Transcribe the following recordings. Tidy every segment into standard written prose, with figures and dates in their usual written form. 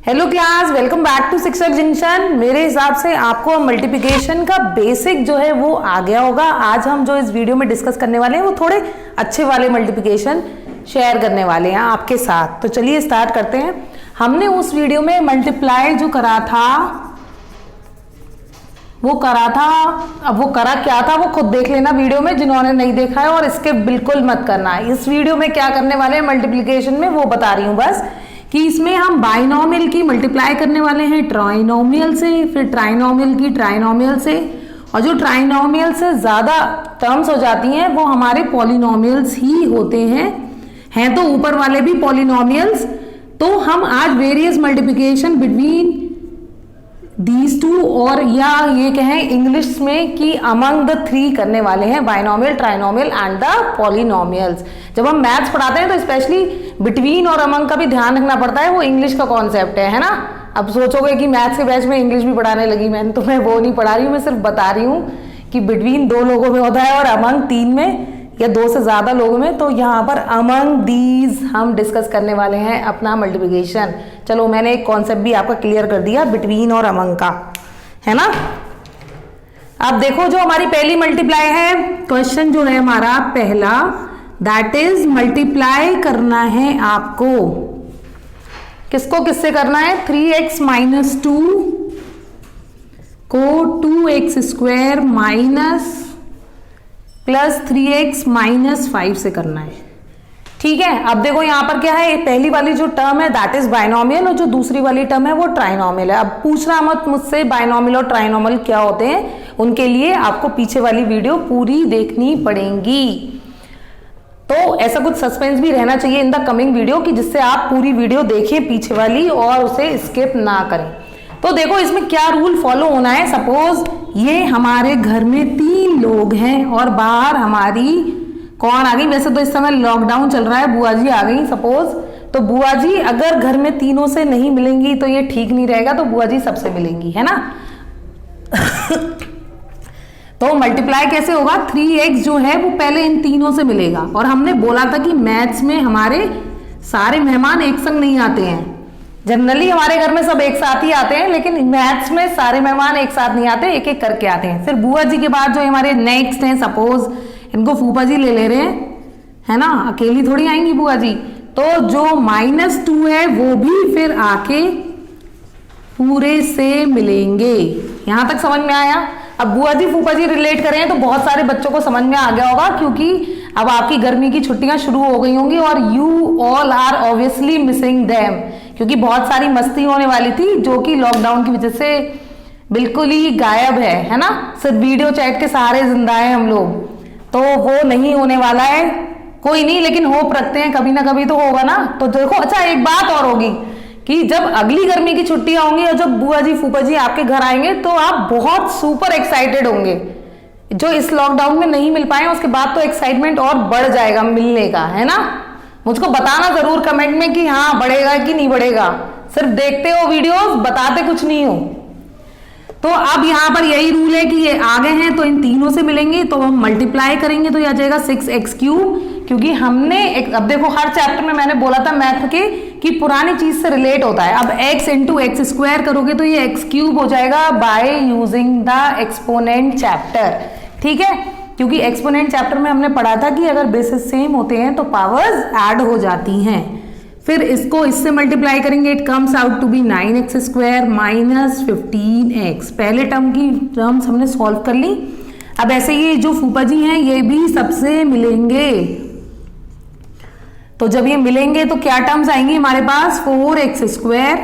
Hello class, welcome back to Shikshak Junction. मेरे हिसाब से आपको मल्टीप्लिकेशन का बेसिक जो है वो आ गया होगा। आज हम जो इस वीडियो में डिस्कस करने वाले हैं वो थोड़े अच्छे वाले मल्टीप्लिकेशन शेयर करने वाले हैं आपके साथ। तो चलिए स्टार्ट करते हैं। हमने उस वीडियो में मल्टीप्लाई जो करा था अब वो करा क्या था वो खुद देख लेना वीडियो में, जिन्होंने नहीं देखा है, और स्किप बिल्कुल मत करना। इस वीडियो में क्या करने वाले हैं मल्टीप्लिकेशन में वो बता रही हूं बस, कि इसमें हम बाइनोमियल की मल्टीप्लाई करने वाले हैं ट्राइनोमियल से, फिर ट्राइनोमियल की ट्राइनोमियल से, और जो ट्राइनोमियल से ज्यादा टर्म्स हो जाती हैं वो हमारे पॉलिनोमियल्स ही होते हैं तो ऊपर वाले भी पॉलिनोमियल्स। तो हम आज various multiplication between these two, और या ये कहें इंग्लिश में कि अमंग द थ्री करने वाले हैं, binomial, trinomial and the polynomials. जब हम मैथ्स पढ़ाते हैं तो स्पेशली बिटवीन और अमंग का भी ध्यान रखना पड़ता है, वो इंग्लिश का कॉन्सेप्ट है ना। अब सोचोगे कि मैथ्स के बैच में इंग्लिश भी पढ़ाने लगी मैं, तो मैं वो नहीं पढ़ा रही हूँ, मैं सिर्फ बता रही हूँ कि बिटवीन दो लोगों में होता है और अमंग तीन में या दो से ज्यादा लोगों में। तो यहाँ पर अमंग दीज हम डिस्कस करने वाले हैं अपना मल्टीप्लिकेशन। चलो, मैंने एक कॉन्सेप्ट भी आपका क्लियर कर दिया बिटवीन और अमंग का, है ना। अब देखो, जो हमारी पहली मल्टीप्लाई है, क्वेश्चन जो है हमारा पहला, दैट इज मल्टीप्लाई करना है आपको। किसको किससे करना है? 3x माइनस 2 को 2x square minus plus 3x minus 5 से करना है। ठीक है। अब देखो यहाँ पर क्या है, पहली वाली जो टर्म है दैट इज बाइनोमियल, और जो दूसरी वाली टर्म है वो ट्राइनोमियल है। अब पूछना मत मुझसे बाइनोमियल और ट्राइनोमियल क्या होते हैं, उनके लिए आपको पीछे वाली वीडियो पूरी देखनी पड़ेगी। तो ऐसा कुछ सस्पेंस भी रहना चाहिए इन द कमिंग वीडियो, कि जिससे आप पूरी वीडियो देखें पीछे वाली और उसे स्किप ना करें। तो देखो इसमें क्या रूल फॉलो होना है। सपोज ये हमारे घर में 3 लोग हैं और बाहर हमारी कौन आ गई? वैसे तो इस समय लॉकडाउन चल रहा है, बुआ जी आ गई सपोज। तो बुआ जी अगर घर में तीनों से नहीं मिलेंगी तो ये ठीक नहीं रहेगा, तो बुआ जी सबसे मिलेंगी, है ना। तो मल्टीप्लाई कैसे होगा? 3x जो है वो पहले इन तीनों से मिलेगा, और हमने बोला था कि मैथ्स में हमारे सारे मेहमान एक संग नहीं आते हैं। जनरली हमारे घर में सब एक साथ ही आते हैं, लेकिन मैथ्स में सारे मेहमान एक साथ नहीं आते, एक एक करके आते हैं। फिर बुआ जी के बाद जो हमारे नेक्स्ट हैं, सपोज इनको फूफा जी ले रहे हैं, है ना, अकेली थोड़ी आएंगी बुआ जी। तो जो -2 है वो भी फिर आके पूरे से मिलेंगे। यहां तक समझ में आया? अब बुआ जी फूफा जी रिलेट करें तो बहुत सारे बच्चों को समझ में आ गया होगा, क्योंकि अब आपकी गर्मी की छुट्टियां शुरू हो गई होंगी और you all are obviously missing them, क्योंकि बहुत सारी मस्ती होने वाली थी जो कि लॉकडाउन की वजह से बिल्कुल ही गायब है ना। सिर्फ वीडियो चैट के सहारे जिंदा है हम लोग, तो वो नहीं होने वाला है। कोई नहीं, लेकिन होप रखते हैं कभी ना कभी तो होगा ना। तो देखो, अच्छा एक बात और होगी कि जब अगली गर्मी की छुट्टियां होंगी और जब बुआ जी फूफा जी आपके घर आएंगे तो आप बहुत सुपर एक्साइटेड होंगे। जो इस लॉकडाउन में नहीं मिल पाए उसके बाद तो एक्साइटमेंट और बढ़ जाएगा मिलने का, है ना। मुझको बताना जरूर कमेंट में कि हाँ बढ़ेगा कि नहीं बढ़ेगा। सिर्फ देखते हो वीडियोस, बताते कुछ नहीं हो। तो अब यहाँ पर यही रूल है कि ये आगे हैं तो इन तीनों से मिलेंगे, तो हम मल्टीप्लाई करेंगे तो ये आ जाएगा 6x3, क्योंकि हमने अब देखो हर चैप्टर में मैंने बोला था मैथ के कि पुरानी चीज से रिलेट होता है। अब x इंटू एक्स स्क्वायर करोगे तो ये x³ हो जाएगा by using the exponent chapter. ठीक है, क्योंकि एक्सपोनेंट चैप्टर में हमने पढ़ा था कि अगर बेसिस सेम होते हैं तो पावर्स ऐड हो जाती हैं। फिर इसको इससे मल्टीप्लाई करेंगे, it comes out to be 9x square minus 15x। पहले टर्म की टर्म्स हमने सॉल्व कर ली। अब ऐसे ये जो फूफा जी हैं ये भी सबसे मिलेंगे, तो जब ये मिलेंगे तो क्या टर्म्स आएंगी हमारे पास? 4x स्क्वायर,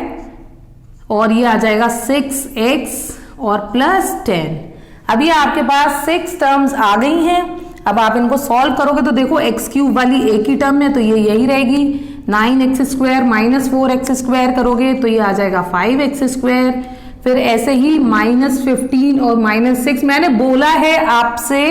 और ये आ जाएगा 6x और प्लस 10। अब ये आपके पास 6 टर्म्स आ गई हैं। अब आप इनको सॉल्व करोगे तो देखो x³ वाली एक ही टर्म है तो ये यही रहेगी। 9x square minus 4x square करोगे तो ये आ जाएगा 5x स्क्वायर। फिर ऐसे ही -15 और -6। मैंने बोला है आपसे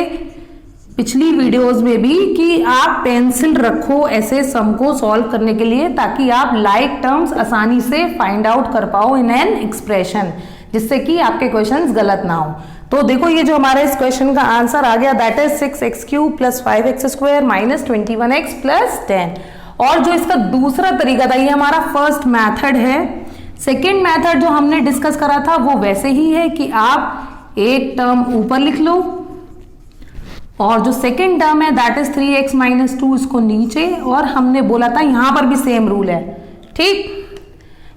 पिछली वीडियोस में भी कि आप पेंसिल रखो ऐसे सम को सॉल्व करने के लिए, ताकि आप लाइक टर्म्स आसानी से फाइंड आउट कर पाओ इन एन एक्सप्रेशन, जिससे कि आपके क्वेश्चंस गलत ना हो। तो देखो ये जो हमारे इस क्वेश्चन का आंसर आ गया that is 6x³ plus 5x square minus 21x plus 10। और जो इसका दूसरा तरीका था, ये हमारा फर्स्ट मेथड है, सेकेंड मेथड जो हमने डिस्कस करा था वो वैसे ही है कि आप एक टर्म ऊपर लिख लो और जो सेकेंड टर्म है दैट इज 3x माइनस 2 इसको नीचे, और हमने बोला था यहां पर भी सेम रूल है। ठीक,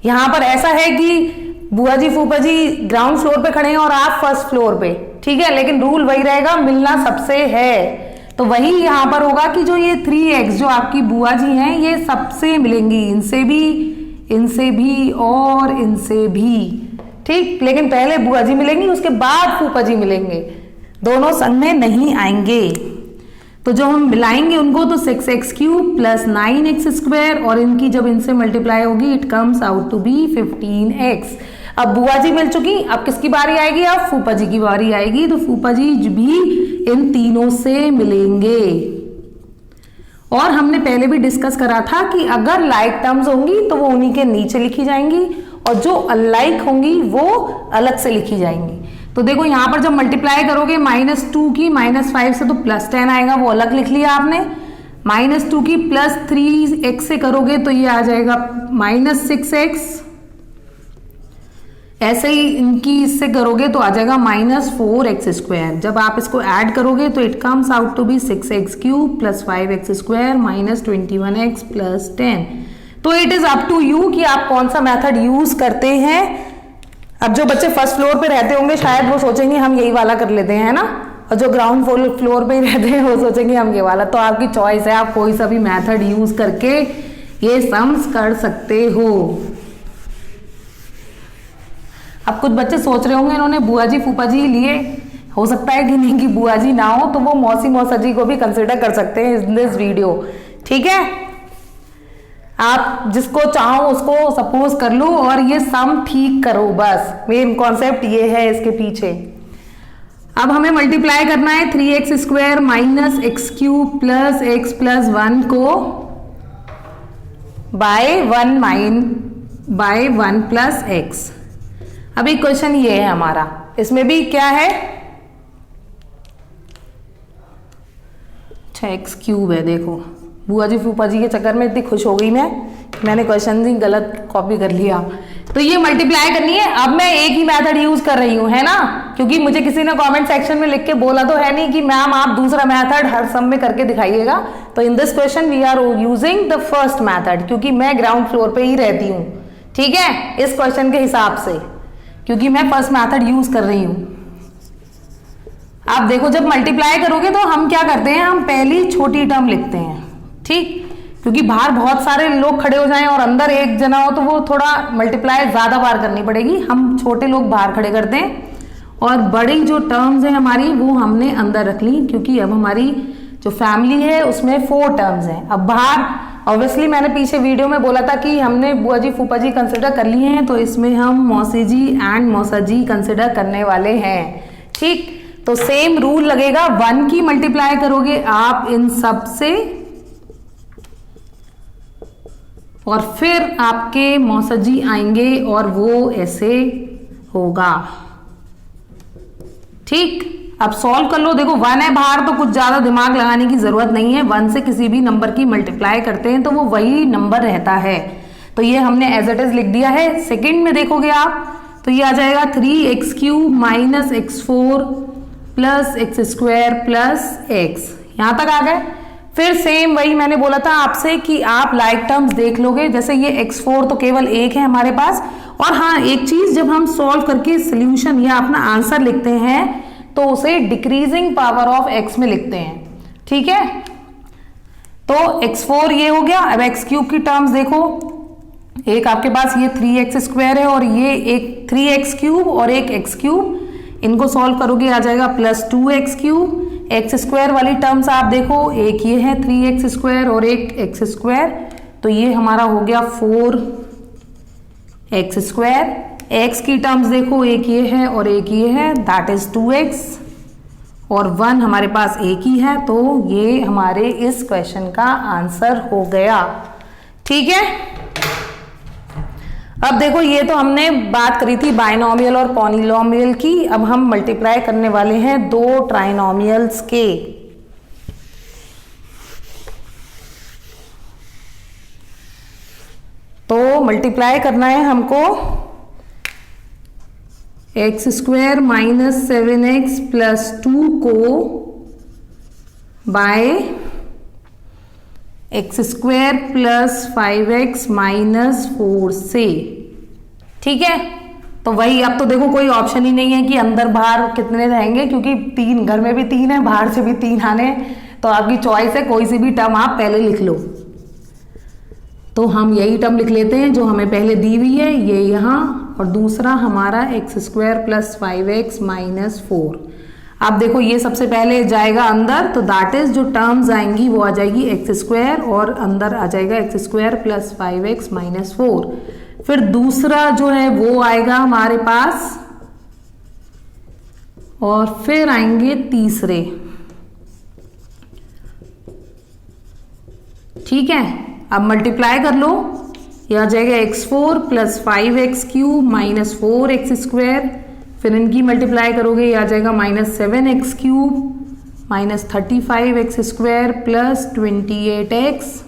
यहां पर ऐसा है कि बुआ जी फूफा जी ग्राउंड फ्लोर पे खड़े हैं और आप फर्स्ट फ्लोर पे, ठीक है, लेकिन रूल वही रहेगा, मिलना सबसे है। तो वही यहां पर होगा कि जो ये 3x जो आपकी बुआ जी हैं ये सबसे मिलेंगी, इनसे भी और इनसे भी। ठीक, लेकिन पहले बुआ जी मिलेंगी उसके बाद फूफा जी मिलेंगे, दोनों संग में नहीं आएंगे। तो जो हम मिलाएंगे उनको तो 6x cube plus 9x square, और इनकी जब इनसे मल्टीप्लाई होगी it comes out to be 15x। अब बुआ जी मिल चुकी, अब किसकी बारी आएगी, अब फूफा जी की बारी आएगी। तो फूफा जी भी इन तीनों से मिलेंगे। और हमने पहले भी डिस्कस करा था कि अगर लाइक टर्म्स होंगी तो वो उन्हीं के नीचे लिखी जाएंगी और जो अनलाइक होंगी वो अलग से लिखी जाएंगी। तो देखो यहां पर जब मल्टीप्लाई करोगे -2 की -5 से तो +10 आएगा, वो अलग लिख लिया आपने। -2 की +3x से करोगे तो ये आ जाएगा -6x। ऐसे ही इनकी इससे करोगे तो आ जाएगा -4x स्क्वायर। जब आप इसको ऐड करोगे तो it comes out to be 6x cube plus 5x square -21x plus 10। तो it is up to you कि आप कौन सा मेथड यूज करते हैं। अब जो बच्चे फर्स्ट फ्लोर पे रहते होंगे शायद वो सोचेंगे हम यही वाला कर लेते हैं ना, और जो ग्राउंड फ्लोर पे रहते हैं वो सोचेंगे हम ये वाला। तो आपकी चॉइस है, आप कोई सा भी मेथड यूज करके ये सम्स कर सकते हो। अब कुछ बच्चे सोच रहे होंगे इन्होंने बुआ जी फूफा जी लिए, हो सकता है कि नहीं कि बुआ जी ना हो तो वो मौसी मौसा जी को भी कंसिडर कर सकते हैं इन दिस वीडियो। ठीक है, आप जिसको चाहो उसको सपोज कर लो और ये सम ठीक करो, बस मेन कॉन्सेप्ट ये है इसके पीछे। अब हमें मल्टीप्लाई करना है 3x square minus x cube plus x plus 1 को बाय 1 प्लस एक्स। अभी क्वेश्चन ये है हमारा, इसमें भी क्या है, अच्छा एक्स क्यूब है। देखो बुआ जी फूफा जी के चक्कर में इतनी खुश हो गई मैंने क्वेश्चन ही गलत कॉपी कर लिया। तो ये मल्टीप्लाई करनी है। अब मैं एक ही मेथड यूज कर रही हूं, है ना, क्योंकि मुझे किसी ने कमेंट सेक्शन में लिख के बोला तो है नहीं कि मैम आप दूसरा मेथड हर सम में करके दिखाइएगा। तो in this question we are using the first method, क्योंकि मैं ग्राउंड फ्लोर पे ही रहती हूँ। ठीक है, इस क्वेश्चन के हिसाब से, क्योंकि मैं फर्स्ट मेथड यूज कर रही हूं। आप देखो जब मल्टीप्लाई करोगे तो हम क्या करते हैं, हम पहली छोटी टर्म लिखते हैं। ठीक, क्योंकि बाहर बहुत सारे लोग खड़े हो जाएं और अंदर एक जना हो तो वो थोड़ा मल्टीप्लाई ज्यादा बार करनी पड़ेगी, हम छोटे लोग बाहर खड़े करते हैं और बड़ी जो टर्म्स है हमारी वो हमने अंदर रख ली, क्योंकि अब हमारी जो फैमिली है उसमें 4 टर्म्स हैं। अब बाहर ऑब्वियसली मैंने पीछे वीडियो में बोला था कि हमने बुआ जी फूफा जी कंसिडर कर लिए हैं, तो इसमें हम मौसी जी एंड मौसा जी कंसिडर करने वाले हैं। ठीक, तो सेम रूल लगेगा, 1 की मल्टीप्लाई करोगे आप इन सब से और फिर आपके मौसा जी आएंगे और वो ऐसे होगा। ठीक, अब सॉल्व कर लो। देखो 1 है बाहर तो कुछ ज्यादा दिमाग लगाने की जरूरत नहीं है, 1 से किसी भी नंबर की मल्टीप्लाई करते हैं तो वो वही नंबर रहता है। तो ये हमने एज इट इज लिख दिया है। सेकंड में देखोगे आप तो ये आ जाएगा 3x cube minus x4 plus x square plus x। यहां तक आ गए। फिर सेम वही मैंने बोला था आपसे कि आप लाइक टर्म्स देख लोगे, जैसे ये x4 तो केवल एक है हमारे पास। और हाँ एक चीज, जब हम सॉल्व करके सोल्यूशन या अपना आंसर लिखते हैं तो उसे डिक्रीजिंग पावर ऑफ x में लिखते हैं। ठीक है, तो x4 ये हो गया। अब x क्यूब की टर्म्स देखो, एक आपके पास ये 3x स्क्वायर है और ये एक 3x क्यूब और एक x क्यूब, इनको सॉल्व करोगे आ जाएगा plus 2x cube. X square वाली टर्म्स आप देखो, एक ये है 3x स्क्वायर और एक x स्क्वायर, तो ये हमारा हो गया 4x स्क्वायर। x की टर्म्स देखो, एक ये है और एक ये है, दैट इज 2x और 1 हमारे पास एक ही है, तो ये हमारे इस क्वेश्चन का आंसर हो गया। ठीक है, अब देखो ये तो हमने बात करी थी बाइनोमियल और पॉलिनोमियल की। अब हम मल्टीप्लाई करने वाले हैं 2 ट्राइनोमियल्स के। तो मल्टीप्लाई करना है हमको x square minus 7x plus 2 को by x square plus 5x minus 4 से। ठीक है, तो वही अब तो देखो कोई ऑप्शन ही नहीं है कि अंदर बाहर कितने रहेंगे, क्योंकि 3 घर में भी 3 है, बाहर से भी 3 आने, तो आपकी चॉइस है, कोई सी भी टर्म आप पहले लिख लो। तो हम यही टर्म लिख लेते हैं जो हमें पहले दी हुई है, ये यहाँ, और दूसरा हमारा x square plus 5x minus 4। अब देखो ये सबसे पहले जाएगा अंदर, तो दैट इज जो टर्म्स आएंगी वो आ जाएगी एक्स स्क्वायर और अंदर आ जाएगा x square plus 5x minus 4। फिर दूसरा जो है वो आएगा हमारे पास, और फिर आएंगे तीसरे। ठीक है, अब मल्टीप्लाई कर लो, यह आ जाएगा x4 plus 5x cube minus 4x square. फिर इनकी मल्टीप्लाई करोगे, यह आ जाएगा minus 7x cube minus 35x square plus 28x।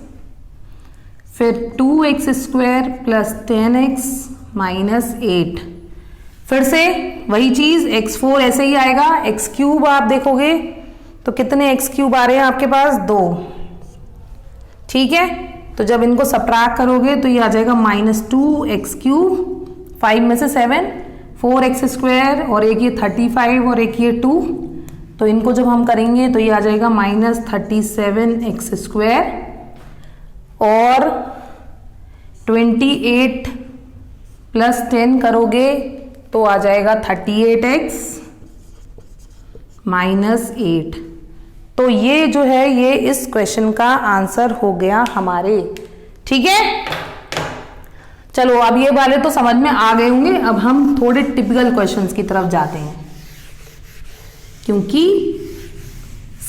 फिर 2x square plus 10x minus 8। फिर से वही चीज, x4 ऐसे ही आएगा, x क्यूब आप देखोगे तो कितने x क्यूब आ रहे हैं आपके पास, 2। ठीक है, तो जब इनको सब्ट्रैक्ट करोगे तो ये आ जाएगा माइनस 2x क्यूब, 5 में से 7, 4x स्क्वायर, और एक ये 35 और एक ये 2, तो इनको जब हम करेंगे तो ये आ जाएगा माइनस 37x स्क्वायर, और 28 प्लस 10 करोगे तो आ जाएगा 38x माइनस 8। तो ये जो है ये इस क्वेश्चन का आंसर हो गया हमारे। ठीक है, चलो अब ये वाले तो समझ में आ गए होंगे। अब हम थोड़े टिपिकल क्वेश्चंस की तरफ जाते हैं, क्योंकि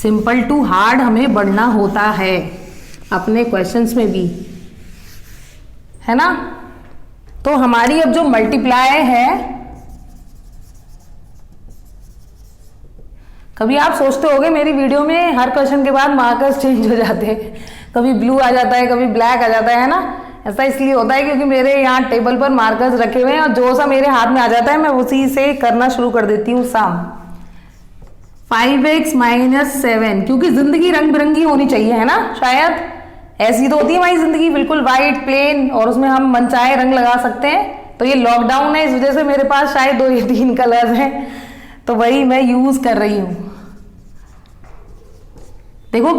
सिंपल टू हार्ड हमें बढ़ना होता है अपने क्वेश्चंस में भी, है ना। तो हमारी अब जो मल्टीप्लाई है, कभी आप सोचते होगे मेरी वीडियो में हर क्वेश्चन के बाद मार्कर्स चेंज हो जाते हैं, कभी ब्लू आ जाता है, कभी ब्लैक आ जाता है ना। ऐसा इसलिए होता है क्योंकि मेरे यहाँ टेबल पर मार्कर्स रखे हुए हैं, और जो सा मेरे हाथ में आ जाता है मैं उसी से करना शुरू कर देती हूँ सम। 5x माइनस 7, क्योंकि जिंदगी रंग बिरंगी होनी चाहिए, है ना। शायद ऐसी तो होती है हमारी जिंदगी, बिल्कुल वाइट प्लेन, और उसमें हम मनचाहे रंग लगा सकते हैं। तो ये लॉकडाउन है, इस वजह से मेरे पास शायद 2 या 3 कलर्स हैं, तो वही मैं यूज कर रही हूं। देखो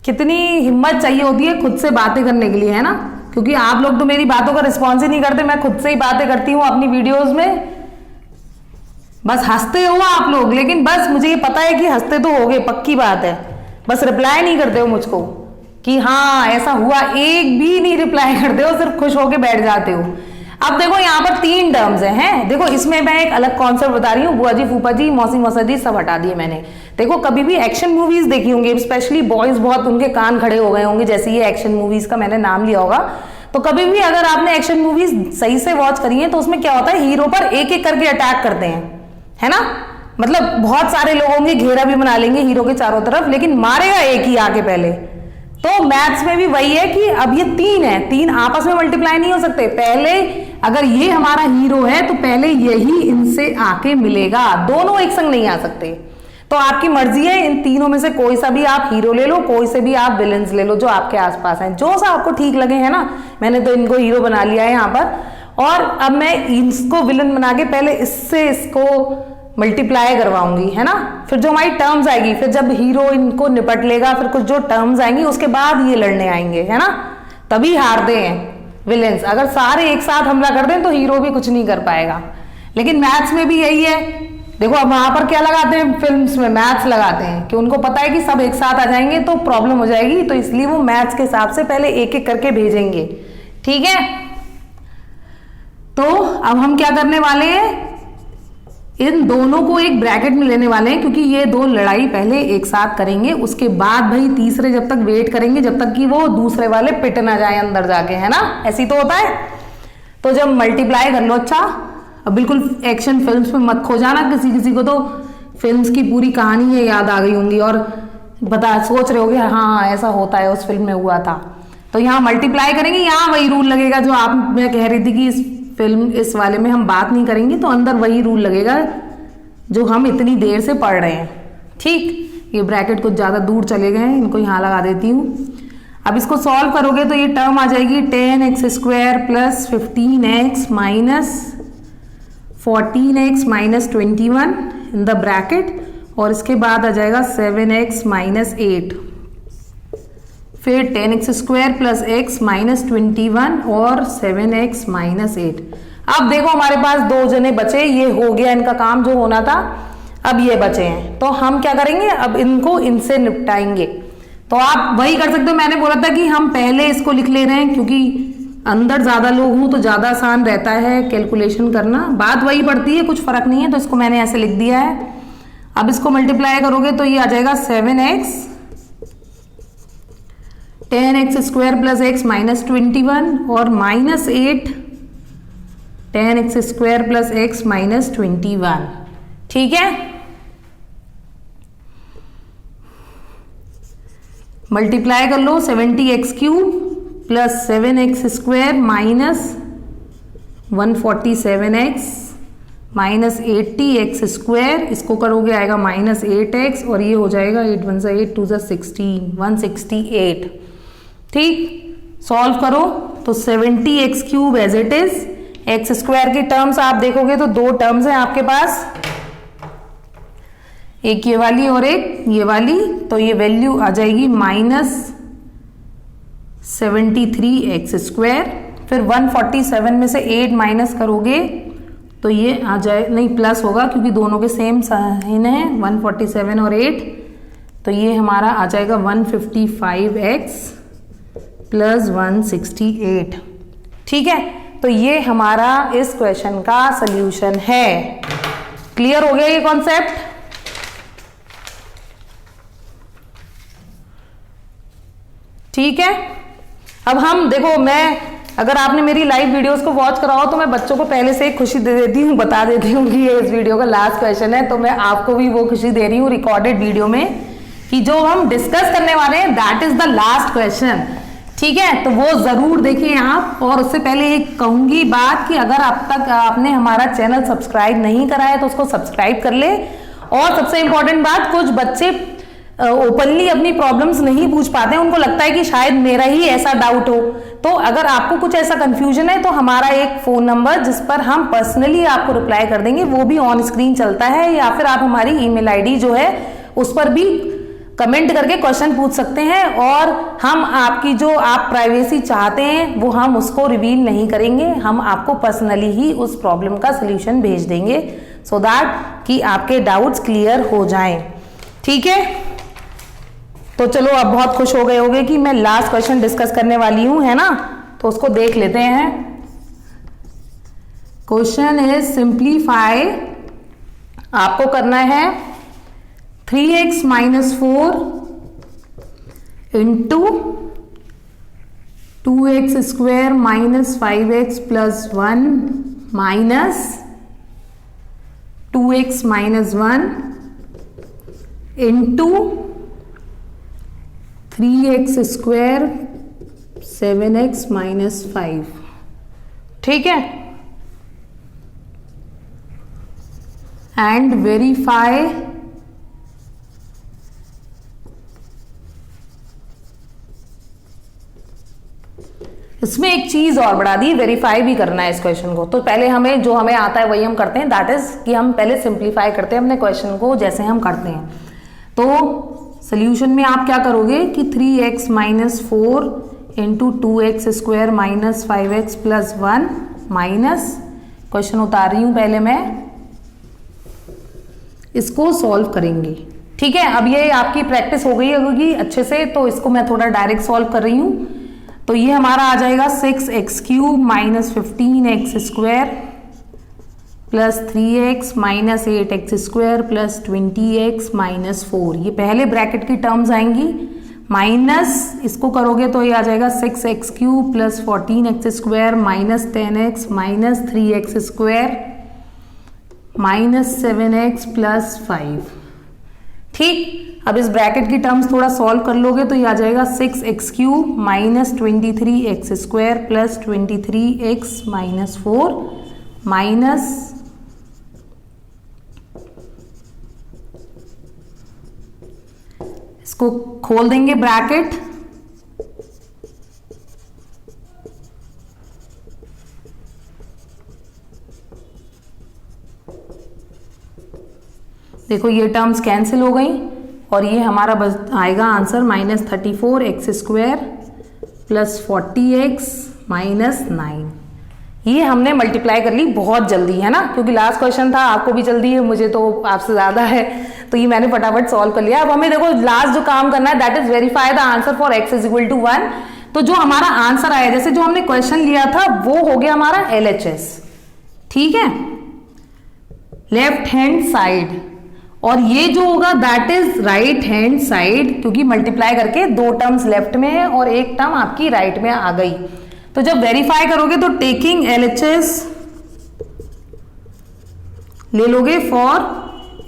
कितनी हिम्मत चाहिए होती है खुद से बातें करने के लिए, है ना। क्योंकि आप लोग तो मेरी बातों का रिस्पॉन्स ही नहीं करते, मैं खुद से ही बातें करती हूँ अपनी वीडियोस में। बस हंसते हो आप लोग, लेकिन बस मुझे ये पता है कि हंसते तो होगे, पक्की बात है, बस रिप्लाई नहीं करते हो मुझको कि हाँ ऐसा हुआ, एक भी नहीं रिप्लाई करते हो, सिर्फ खुश होके बैठ जाते हो। अब देखो यहाँ पर 3 टर्म्स हैं। देखो इसमें मैं एक अलग कॉन्सेप्ट बता रही हूँ, बुआ जी, फूफा जी, मौसी, मौसा जी सब हटा दिए मैंने। देखो कभी भी एक्शन मूवीज देखी होंगी, स्पेशली बॉयज बहुत उनके कान खड़े हो गए होंगे, जैसे ये एक्शन मूवीज का मैंने नाम लिया होगा। तो कभी भी अगर आपने एक्शन मूवीज सही से वॉच करी है तो उसमें क्या होता है, हीरो पर एक एक करके अटैक करते हैं, है ना। मतलब बहुत सारे लोग होंगे, घेरा भी बना लेंगे हीरो के चारों तरफ, लेकिन मारेगा एक ही आके पहले। तो मैथ्स में भी वही है कि अब ये 3 है, 3 आपस में मल्टीप्लाई नहीं हो सकते। पहले अगर ये हमारा हीरो है तो पहले यही इनसे आके मिलेगा, दोनों एक संग नहीं आ सकते। तो आपकी मर्जी है, इन तीनों में से कोई सा भी आप हीरो ले लो, कोई से भी आप विलेंस ले लो जो आपके आसपास हैं, जो सा आपको ठीक लगे, है ना। मैंने तो इनको हीरो बना लिया है यहाँ पर, और अब मैं इसको विलन बना के पहले इससे इसको मल्टीप्लाई करवाऊंगी, है ना। फिर जो हमारी टर्म्स आएगी, फिर जब हीरो इनको निपट लेगा, फिर कुछ जो टर्म्स आएंगी उसके बाद ये लड़ने आएंगे, है ना। तभी हारते हैं विलेंस। अगर सारे एक साथ हमला कर दें तो हीरो भी कुछ नहीं कर पाएगा। लेकिन मैथ्स में भी यही है। देखो अब वहां पर क्या लगाते हैं, फिल्म्स में मैथ्स लगाते हैं कि उनको पता है कि सब एक साथ आ जाएंगे तो प्रॉब्लम हो जाएगी, तो इसलिए वो मैथ्स के हिसाब से पहले एक एक करके भेजेंगे। ठीक है, तो अब हम क्या करने वाले हैं, इन दोनों को एक ब्रैकेट में लेने वाले हैं, क्योंकि ये 2 लड़ाई पहले एक साथ करेंगे, उसके बाद भाई तीसरे जब तक वेट करेंगे जब तक कि वो दूसरे वाले पिट ना जाए अंदर जाके, है ना। ऐसी तो होता है। तो जब मल्टीप्लाई कर लो, अच्छा अब बिल्कुल एक्शन फिल्म्स में मत खो जाना। किसी किसी को तो फिल्म्स की पूरी कहानी याद आ गई होंगी और सोच रहे होगे हाँ ऐसा होता है, उस फिल्म में हुआ था। तो यहाँ मल्टीप्लाई करेंगे, यहाँ वही रूल लगेगा जो आप मैं कह रही थी कि इस वाले में हम बात नहीं करेंगे, तो अंदर वही रूल लगेगा जो हम इतनी देर से पढ़ रहे हैं। ठीक, ये ब्रैकेट कुछ ज़्यादा दूर चले गए हैं, इनको यहाँ लगा देती हूँ। अब इसको सॉल्व करोगे तो ये टर्म आ जाएगी 10x² plus 15x minus 14x minus 21 in the bracket, और इसके बाद आ जाएगा 7x माइनस 8, फिर 10x² प्लस x माइनस 21 और 7x माइनस 8। अब देखो हमारे पास दो जने बचे, ये हो गया इनका काम जो होना था, अब ये बचे हैं, तो हम क्या करेंगे, अब इनको इनसे निपटाएंगे। तो आप वही कर सकते हो, मैंने बोला था कि हम पहले इसको लिख ले रहे हैं क्योंकि अंदर ज्यादा लोग हों तो ज्यादा आसान रहता है कैलकुलेशन करना, बात वही पड़ती है, कुछ फर्क नहीं है, तो इसको मैंने ऐसे लिख दिया है। अब इसको मल्टीप्लाई करोगे तो ये आ जाएगा 7x 10x² plus x minus 21 और minus 8 10x² plus x minus 21। ठीक है, मल्टीप्लाई कर लो 70x³ plus 7x² minus 147x minus 80x², इसको करोगे आएगा माइनस 8x और ये हो जाएगा 8 1 8 2 16 168। ठीक, सॉल्व करो तो 70x³ as it is, x² की टर्म्स आप देखोगे तो दो टर्म्स हैं आपके पास, एक ये वाली और एक ये वाली, तो ये वैल्यू आ जाएगी माइनस 73x², फिर 147 में से 8 माइनस करोगे तो ये आ जाए, नहीं प्लस होगा क्योंकि दोनों के सेम साइन है, 147 और 8, तो ये हमारा आ जाएगा 155x प्लस 168। ठीक है, तो ये हमारा इस क्वेश्चन का सल्यूशन है। क्लियर हो गया ये कॉन्सेप्ट? ठीक है, अब हम देखो, मैं अगर आपने मेरी लाइव वीडियोस को वॉच कराओ तो मैं बच्चों को पहले से ही खुशी दे देती हूँ, बता देती हूँ कि ये इस वीडियो का लास्ट क्वेश्चन है, तो मैं आपको भी वो खुशी दे रही हूँ रिकॉर्डेड वीडियो में कि जो हम डिस्कस करने वाले हैं that is the last question. ठीक है, तो वो जरूर देखें आप। और उससे पहले एक कहूंगी बात कि अगर अब तक आपने हमारा चैनल सब्सक्राइब नहीं करा है तो उसको सब्सक्राइब कर ले। और सबसे इंपॉर्टेंट बात, कुछ बच्चे ओपनली अपनी प्रॉब्लम्स नहीं पूछ पाते हैं, उनको लगता है कि शायद मेरा ही ऐसा डाउट हो, तो अगर आपको कुछ ऐसा कंफ्यूजन है तो हमारा एक फोन नंबर जिस पर हम पर्सनली आपको रिप्लाई कर देंगे वो भी ऑन स्क्रीन चलता है, या फिर आप हमारी ईमेल आईडी जो है उस पर भी कमेंट करके क्वेश्चन पूछ सकते हैं, और हम आपकी जो आप प्राइवेसी चाहते हैं वो हम उसको रिवील नहीं करेंगे, हम आपको पर्सनली ही उस प्रॉब्लम का सोल्यूशन भेज देंगे सो दैट कि आपके डाउट्स क्लियर हो जाएं। ठीक है, तो चलो अब बहुत खुश हो गए होंगे कि मैं लास्ट क्वेश्चन डिस्कस करने वाली हूं, है ना, तो उसको देख लेते हैं। क्वेश्चन इज सिंप्लीफाई, आपको करना है 3x minus 4 into 2x² minus 5x plus 1 minus 2x minus 1 into 3x² 7x minus 5। ठीक है, एंड वेरीफाई इसमें एक चीज और बढ़ा दी, वेरीफाई भी करना है इस क्वेश्चन को। तो पहले हमें जो हमें आता है वही हम करते हैं, दैट इज कि हम पहले सिंप्लीफाई करते हैं अपने क्वेश्चन को जैसे हम करते हैं। तो सोल्यूशन में आप क्या करोगे कि 3x minus 4 into 2x² minus 5x plus 1 minus, question उतार रही हूं पहले मैं, इसको सॉल्व करेंगे। ठीक है, अब ये आपकी प्रैक्टिस हो गई होगी अच्छे से, तो इसको मैं थोड़ा डायरेक्ट सॉल्व कर रही हूं। तो ये हमारा आ जाएगा 6x³ minus 15x² plus 3x minus 8x² plus 20x minus 4, ये पहले ब्रैकेट की टर्म्स आएंगी, माइनस इसको करोगे तो ये आ जाएगा 6x³ plus 14x² minus 10x minus 3x² minus 7x plus 5। ठीक, अब इस ब्रैकेट की टर्म्स थोड़ा सॉल्व कर लोगे तो ये आ जाएगा 6x³ minus 23x² plus 23x minus 4 minus इसको खोल देंगे ब्रैकेट, देखो ये टर्म्स कैंसिल हो गई और ये हमारा बस आएगा answer minus 34x² plus 40x minus 9। ये हमने मल्टीप्लाई कर ली बहुत जल्दी, है ना, क्योंकि लास्ट क्वेश्चन था, आपको भी जल्दी है, मुझे तो आपसे ज्यादा है, तो ये मैंने फटाफट सॉल्व कर लिया। अब हमें देखो लास्ट जो काम करना है that is verify the answer for x is equal to 1। तो जो हमारा आंसर आया, जैसे जो हमने क्वेश्चन लिया था वो हो गया हमारा LHS, ठीक है, लेफ्ट हैंड साइड, और ये जो होगा that is right hand side, क्योंकि मल्टीप्लाई करके दो टर्म्स लेफ्ट में है और एक टर्म आपकी राइट में आ गई। तो जब वेरीफाई करोगे तो टेकिंग LHS ले लोगे for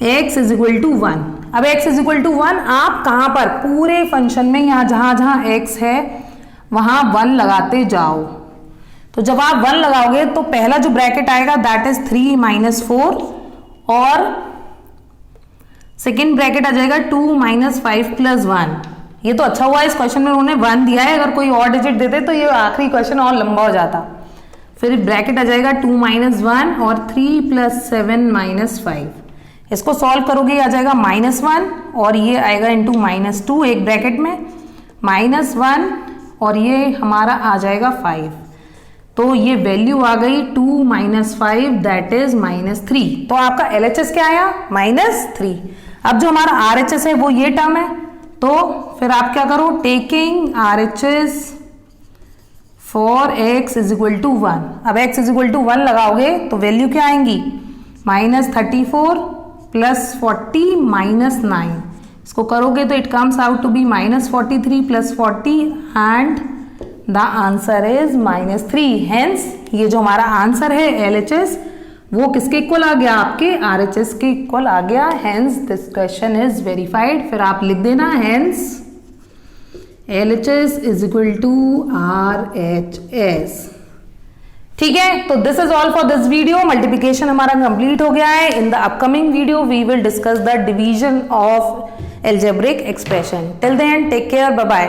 x is equal to 1। अब x इज इक्वल टू 1 आप कहां पर पूरे फंक्शन में यहां जहां जहां x है वहां 1 लगाते जाओ। तो जब आप 1 लगाओगे तो पहला जो ब्रैकेट आएगा दैट इज 3 माइनस 4 और सेकेंड ब्रैकेट आ जाएगा 2 माइनस 5 प्लस 1। ये तो अच्छा हुआ इस क्वेश्चन में उन्होंने 1 दिया है, अगर कोई और डिजिट देते तो ये आखिरी क्वेश्चन और लंबा हो जाता। फिर ब्रैकेट आ जाएगा 2 माइनस 1 और 3 प्लस 7 माइनस 5। इसको सॉल्व करोगे आ जाएगा -1 और ये आएगा इंटू -2 एक ब्रैकेट में, -1 और ये हमारा आ जाएगा 5। तो ये वैल्यू आ गई 2 माइनस 5 दैट इज -3। तो आपका LHS क्या आया? -3। अब जो हमारा RHS है वो ये टर्म है, तो फिर आप क्या करो, taking RHS for x is equal to 1। अब x इज इक्वल टू 1 लगाओगे तो वैल्यू क्या आएंगी, -34 प्लस 40 माइनस 9। इसको करोगे तो it comes out to be -43 plus 40 and the answer is -3। Hence ये जो हमारा आंसर है LHS वो किसके इक्वल आ गया, आपके RHS के इक्वल आ गया। Hence this question is verified. फिर आप लिख देना hence LHS is equal to RHS। ठीक है, तो this is all for this video. Multiplication हमारा कंप्लीट हो गया है। In the upcoming video we will discuss the division of algebraic expression. Till then take care, bye bye.